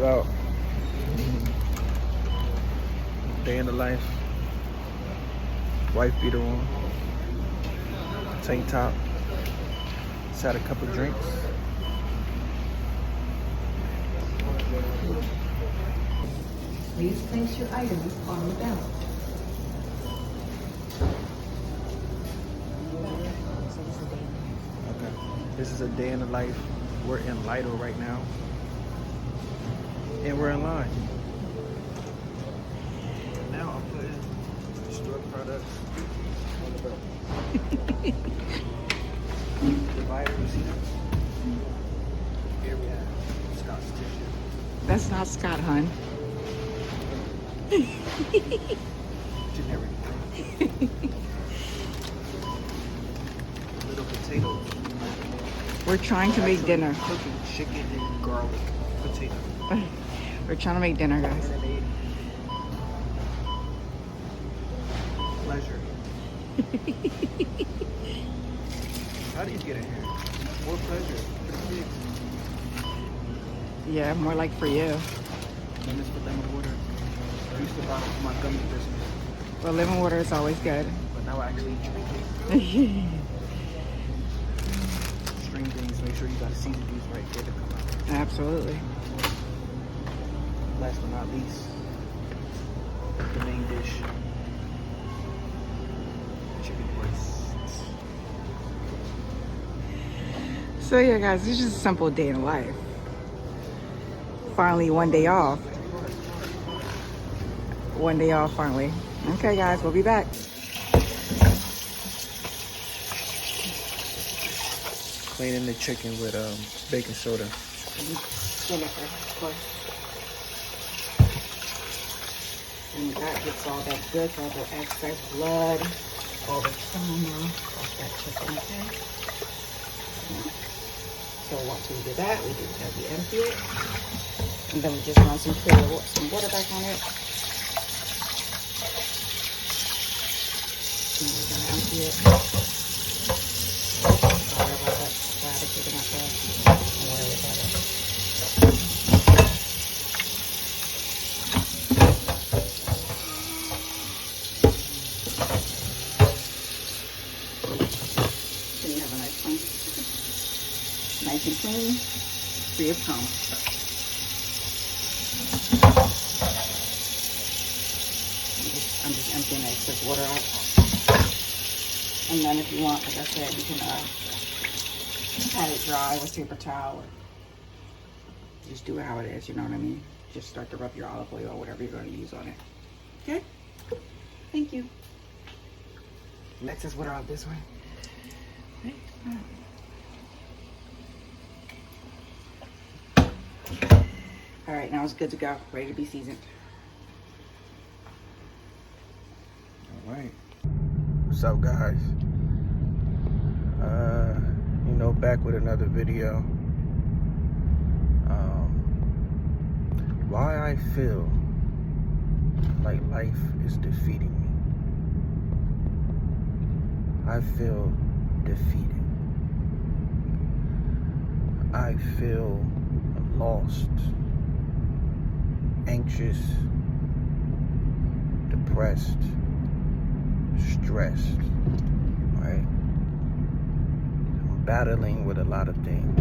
you out. Day in the life. Wife beater on. Tank top. Just had a couple drinks. Please place your items on the belt. Okay. This is a day in the life. We're in Lido right now. And we're in line. Now I'm putting store products on the belt. Dividers. Here we have Scott's tissue. That's not Scott, hun. Generic. Little potatoes. We're trying to make dinner. Cooking chicken and garlic potato. We're trying to make dinner, guys. Pleasure. How do you get in here? More pleasure for the kids. Yeah, more like for you. Lemons for lemon water. I used to buy it for my gummy business, Well, lemon water is always good. but now I actually drink it. String things, make sure you got to season these right there to come out. Absolutely. Last but not least, the main dish. Chicken breasts. So yeah, guys, it's just a simple day in life. Finally, one day off. One day off, finally. Okay, guys, we'll be back. Cleaning the chicken with baking soda. Vinegar, of course. And that gets all that good, all the excess blood, all the trauma off that chicken, okay? So once we do that, we just have to empty it. And then we just run some water back on it. And we're gonna empty it. Sorry about that splatter chicken out there. Don't worry about it. So you have a nice one. Nice and clean, free of trauma. I'm just emptying the excess water out. And then if you want, like I said, you can pat it dry with paper towel. Just do it how it is, you know what I mean? Just start to rub your olive oil or whatever you're going to use on it. Okay? Thank you. Excess water out this way. Okay. All right, now it's good to go. Ready to be seasoned. All right. What's up, guys? Back with another video. Why I feel like life is defeating me. I feel defeated. I feel lost, anxious, depressed, stressed, right? I'm battling with a lot of things.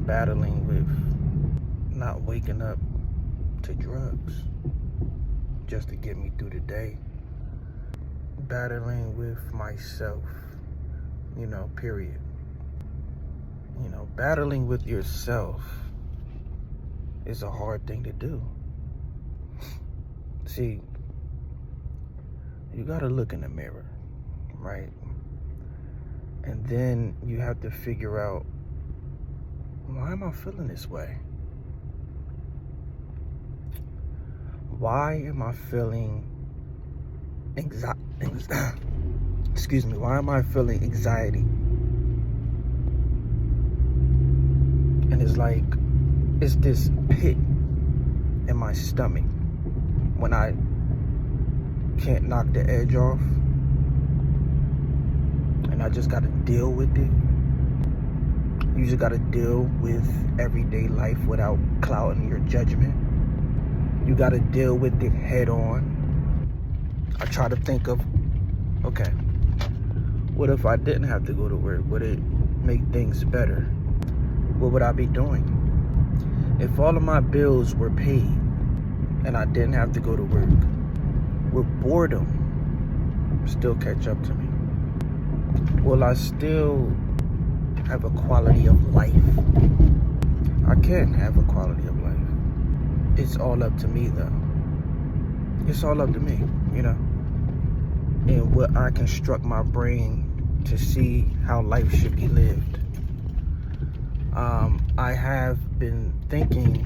Battling with not waking up to drugs just to get me through the day. Battling with myself, period. Battling with yourself is a hard thing to do. See, you gotta look in the mirror, right? And then you have to figure out, why am I feeling this way? Why am I feeling excuse me, why am I feeling anxiety? And it's like, it's this pit in my stomach when I can't knock the edge off, and I just gotta deal with it. You just gotta deal with everyday life without clouding your judgment. You gotta deal with it head on. I try to think of, okay, what if I didn't have to go to work? Would it make things better? What would I be doing? If all of my bills were paid and I didn't have to go to work, would boredom still catch up to me? Will I still have a quality of life? I can have a quality of life. It's all up to me though. It's all up to me, you know, and what I construct my brain to see how life should be lived. I have been thinking,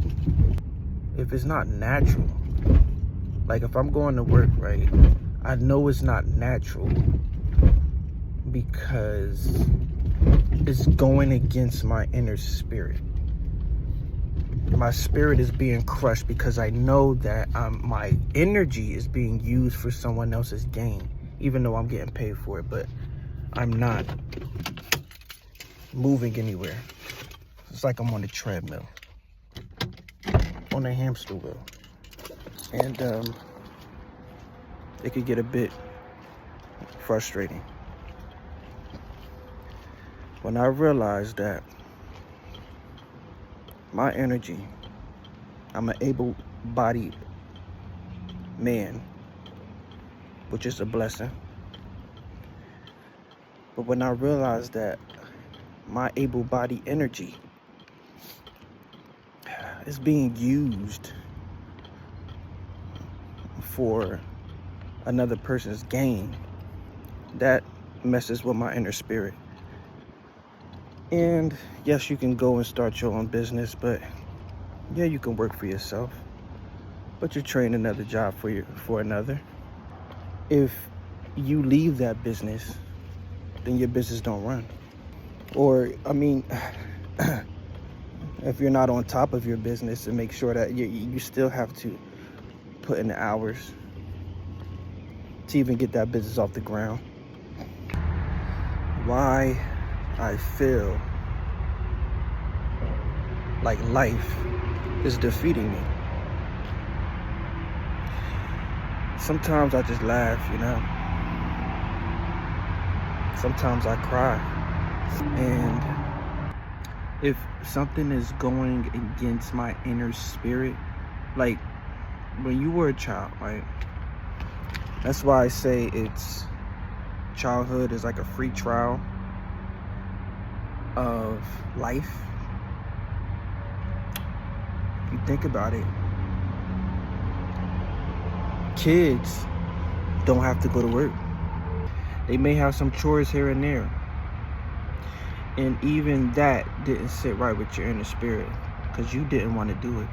if it's not natural, like if I'm going to work, right, I know it's not natural because it's going against my inner spirit. My spirit is being crushed because I know that my energy is being used for someone else's gain, even though I'm getting paid for it, but I'm not moving anywhere. It's like I'm on a treadmill, on a hamster wheel. And it could get a bit frustrating. When I realized that my energy, I'm an able-bodied man, which is a blessing. But when I realized that my able-bodied energy is being used for another person's gain, that messes with my inner spirit. And yes, you can go and start your own business, but yeah, you can work for yourself, but you're trading another job for another. If you leave that business, then your business don't run. Or, I mean, if you're not on top of your business and make sure that you still have to put in the hours to even get that business off the ground. Why I feel like life is defeating me. Sometimes I just laugh, you know. Sometimes I cry. And if something is going against my inner spirit, like when you were a child, right? That's why I say childhood is like a free trial of life. If you think about it, kids don't have to go to work. They may have some chores here and there. And even that didn't sit right with your inner spirit because you didn't want to do it.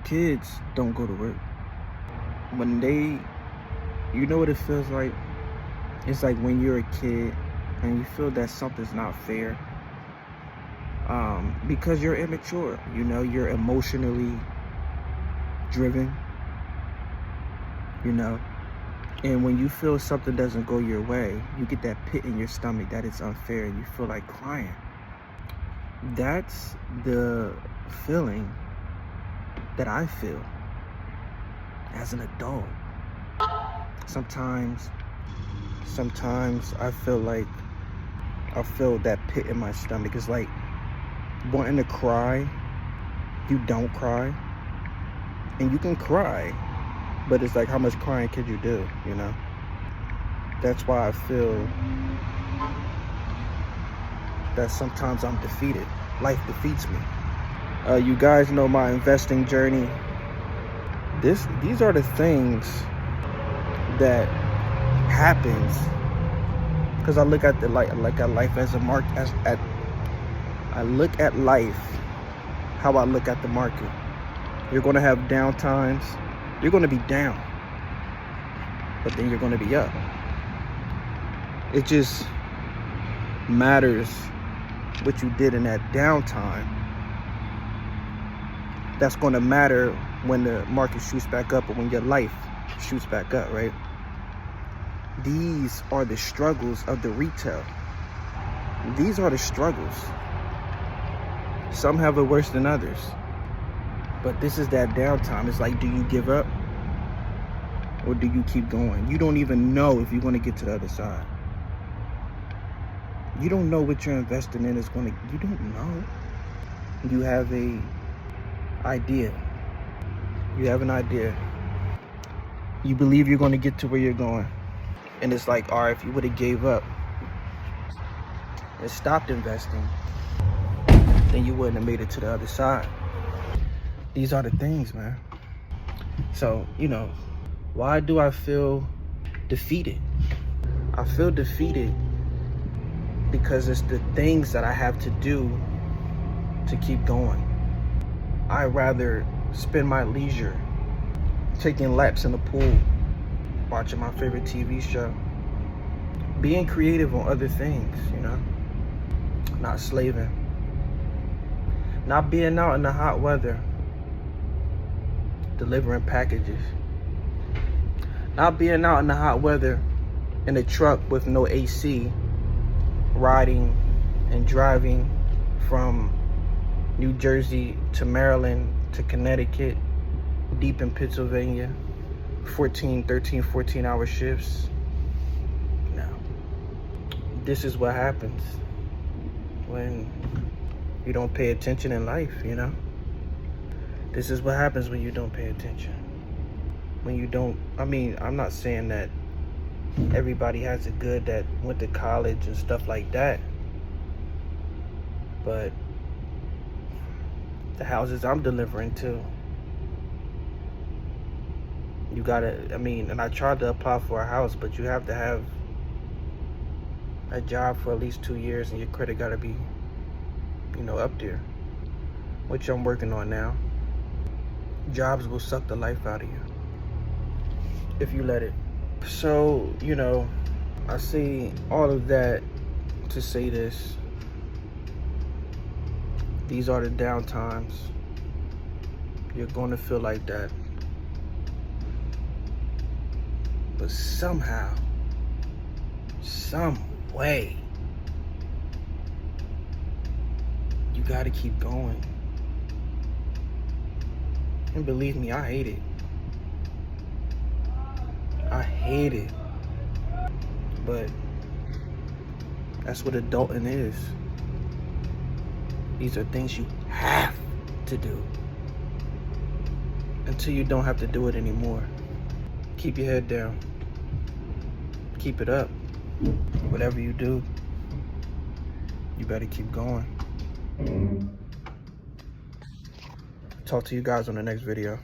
Kids don't go to work. When you know what it feels like? It's like when you're a kid and you feel that something's not fair. Because you're immature, you know, you're emotionally driven, you know. And when you feel something doesn't go your way, you get that pit in your stomach that it's unfair and you feel like crying. That's the feeling that I feel as an adult. Sometimes I feel that pit in my stomach. It's like wanting to cry, you don't cry. And you can cry, but it's like, how much crying could you do, you know? That's why I feel that sometimes I'm defeated. Life defeats me. You guys know my investing journey. These are the things that happens because I look at life as a I look at life how I look at the market. You're going to have down times. You're going to be down, but then you're going to be up. It just matters what you did in that downtime. That's going to matter when the market shoots back up or when your life shoots back up, right? These are the struggles of the retail. These are the struggles. Some have it worse than others. But this is that downtime. It's like, do you give up? Or do you keep going? You don't even know if you're going to get to the other side. You don't know what you're investing in is going to... You don't know. You have a idea. You have an idea. You believe you're going to get to where you're going. And it's like, all right, if you would have gave up and stopped investing, then you wouldn't have made it to the other side. These are the things, man. So, you know, why do I feel defeated? I feel defeated because it's the things that I have to do to keep going. I'd rather spend my leisure taking laps in the pool, watching my favorite TV show, being creative on other things, you know, not slaving, not being out in the hot weather, delivering packages, not being out in the hot weather in a truck with no AC, riding and driving from New Jersey to Maryland to Connecticut, deep in Pennsylvania, 13, 14 hour shifts. No. This is what happens when you don't pay attention in life, you know? This is what happens when you don't pay attention. When you don't, I mean, I'm not saying that everybody has it good that went to college and stuff like that, but the houses I'm delivering to, you gotta, I mean, and I tried to apply for a house, but you have to have a job for at least 2 years and your credit gotta be, you know, up there, which I'm working on now. Jobs will suck the life out of you if you let it. So, you know, I say all of that to say this. These are the down times. You're going to feel like that. But somehow, some way, you got to keep going. And believe me, I hate it. I hate it. But that's what adulting is. These are things you have to do until you don't have to do it anymore. Keep your head down. Keep it up. Whatever you do, you better keep going. Talk to you guys on the next video.